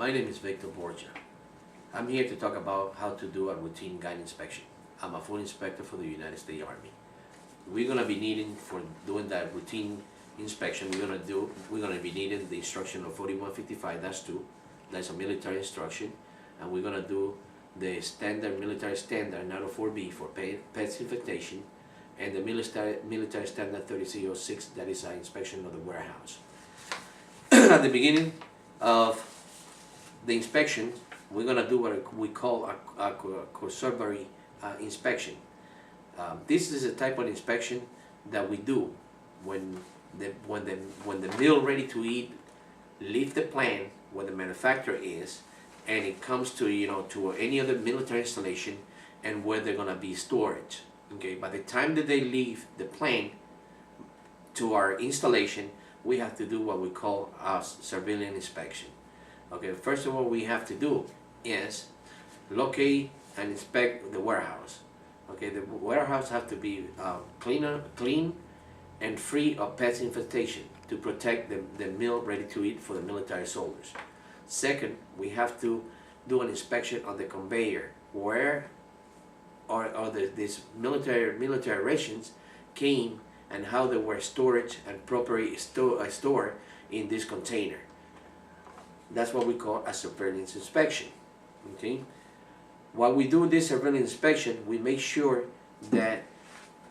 My name is Victor Borja. I'm here to talk about how to do a routine gun inspection. I'm a food inspector for the United States Army. We're gonna be needing, for doing that routine inspection, we're gonna be needing the instruction of 4155-2. That's a military instruction, and we're gonna do the standard military standard 904B for pest infestation, and the military standard 3606, that is an inspection of the warehouse. At the beginning of the inspection, we're going to do what we call a cursory inspection. This is a type of inspection that we do when the meal ready to eat leave the plant where the manufacturer is, and it comes to to any other military installation and where they're going to be stored. Okay, by the time that they leave the plant to our installation, we have to do what we call a surveillance inspection. Okay, first of all, we have to do is locate and inspect the warehouse. Okay, the warehouse has to be clean and free of pest infestation to protect the meal ready to eat for the military soldiers. Second, we have to do an inspection on the conveyor where these military rations came and how they were stored and properly stored in this container. That's what we call a surveillance inspection. Okay, while we do this surveillance inspection, we make sure that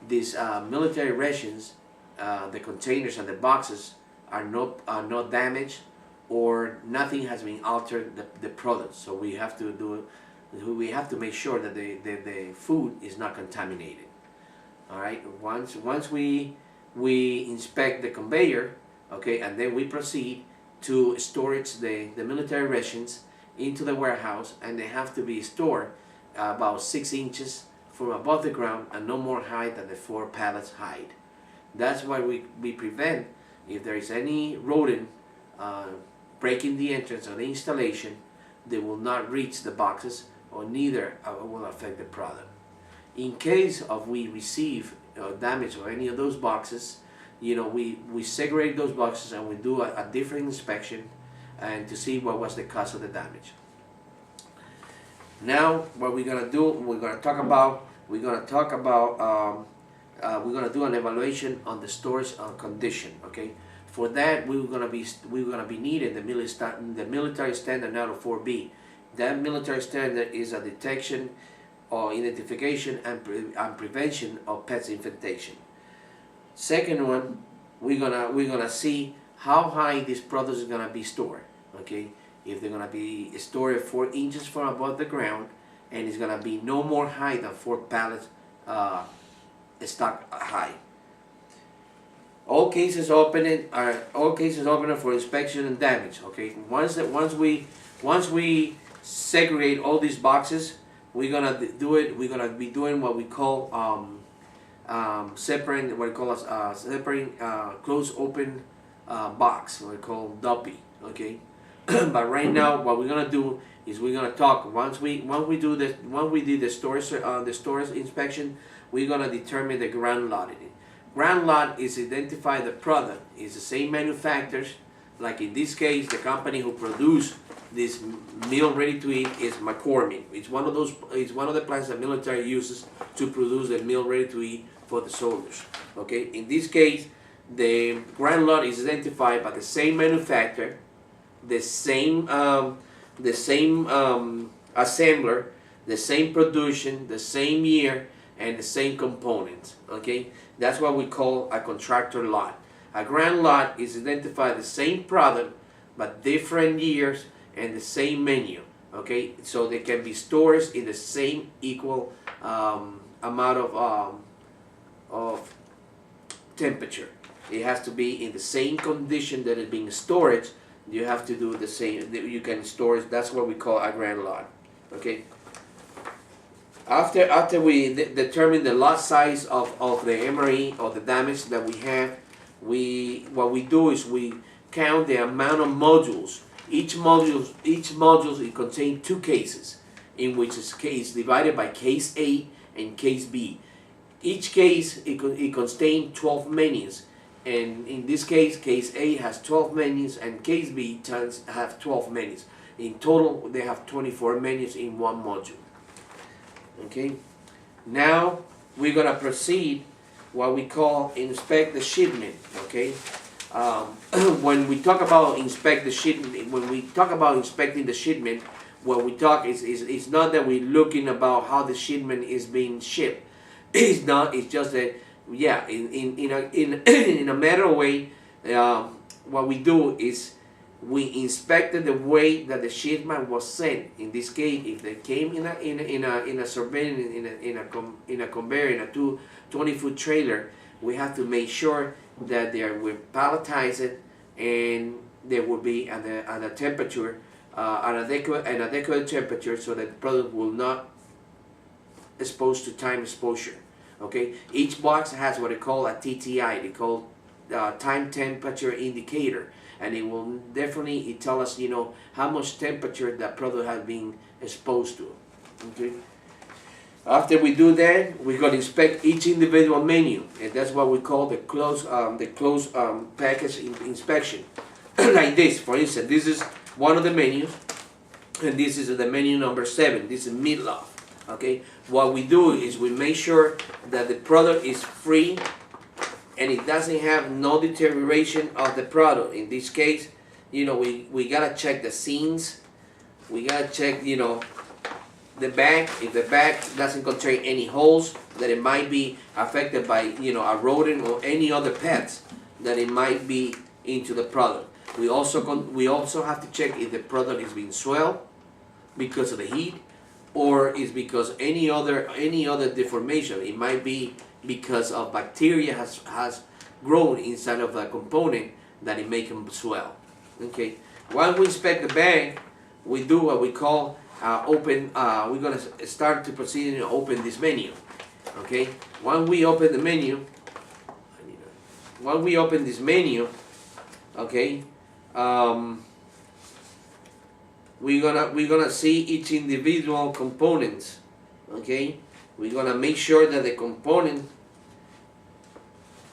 these military rations, the containers and the boxes are not damaged, or nothing has been altered the product. So we have to make sure that the food is not contaminated. All right. Once we inspect the conveyor, okay, and then we proceed to storage the military rations into the warehouse, and they have to be stored about 6 inches from above the ground and no more high than the 4 pallets height. That's why we prevent, if there is any rodent breaking the entrance of the installation, they will not reach the boxes, or neither will affect the product. In case of we receive damage or any of those boxes, we segregate those boxes and we do a different inspection and to see what was the cause of the damage. Now, what we're gonna do, we're gonna do an evaluation on the storage condition. Okay, for that we're gonna be needing the military standard 904B. That military standard is a detection or identification and prevention of pest infestation. Second one, we're gonna see how high this product is gonna be stored. Okay, if they're gonna be stored 4 inches from above the ground, and it's gonna be no more high than 4 pallets stock high. All cases opening for inspection and damage. Okay, once we segregate all these boxes, we're gonna be doing what we call separating closed open box, what we call duppy. Okay, but right now what we're gonna do is we're gonna talk once we do the storage inspection, we're gonna determine the ground lot. Ground lot is identify the product. It's the same manufacturers. Like in this case, the company who produced this meal ready to eat is McCormick. It's one of the plants that military uses to produce the meal ready to eat for the soldiers. Okay, in this case, the ground lot is identified by the same manufacturer, the same assembler, the same production, the same year, and the same components. Okay, that's what we call a contractor lot. A ground lot is identified the same product but different years and the same menu. Okay, so they can be stored in the same equal amount of temperature. It has to be in the same condition that it's being stored. You have to do the same. You can store it. That's what we call a ground lot. Okay. After we determine the lot size of the MRE or the damage that we have, what we do is we count the amount of modules. Each module it contains 2 cases, in which is case divided by case A and case B. Each case it contains 12 menus. And in this case, case A has 12 menus and case B have 12 menus. In total, they have 24 menus in one module. Okay. Now we're gonna proceed what we call inspect the shipment. Okay. When we talk about inspect the shipment, when we talk about inspecting the shipment, what we talk is not that we're looking about how the shipment is being shipped. It's not. It's just that, yeah, in a matter of way, what we do is we inspected the way that the shipment was sent. In this case, if they came in a surveying in a conveyor in a 20-foot trailer, we have to make sure that they were palletized and they will be at a temperature, an adequate temperature, so that the product will not expose to time exposure. Okay, each box has what they call a TTI. They call time temperature indicator, and it will definitely tell us, you know, how much temperature that product has been exposed to. Okay. After we do that, we're going to inspect each individual menu, and that's what we call the close package inspection. Like this, for instance, this is one of the menus, and this is the menu number 7. This is meatloaf. Okay, what we do is we make sure that the product is free and it doesn't have no deterioration of the product. In this case, you know, we gotta check the seams, we gotta check, you know, the bag. If the bag doesn't contain any holes, that it might be affected by, you know, a rodent or any other pets that it might be into the product. We also have to check if the product is being swelled because of the heat, or is because any other deformation. It might be because of bacteria has grown inside of the component that it make them swell. Okay. While we inspect the bag, we do what we call open. We're gonna start to proceed and open this menu. Okay. When we open the menu, okay, we're gonna see each individual components. Okay, we're gonna make sure that the component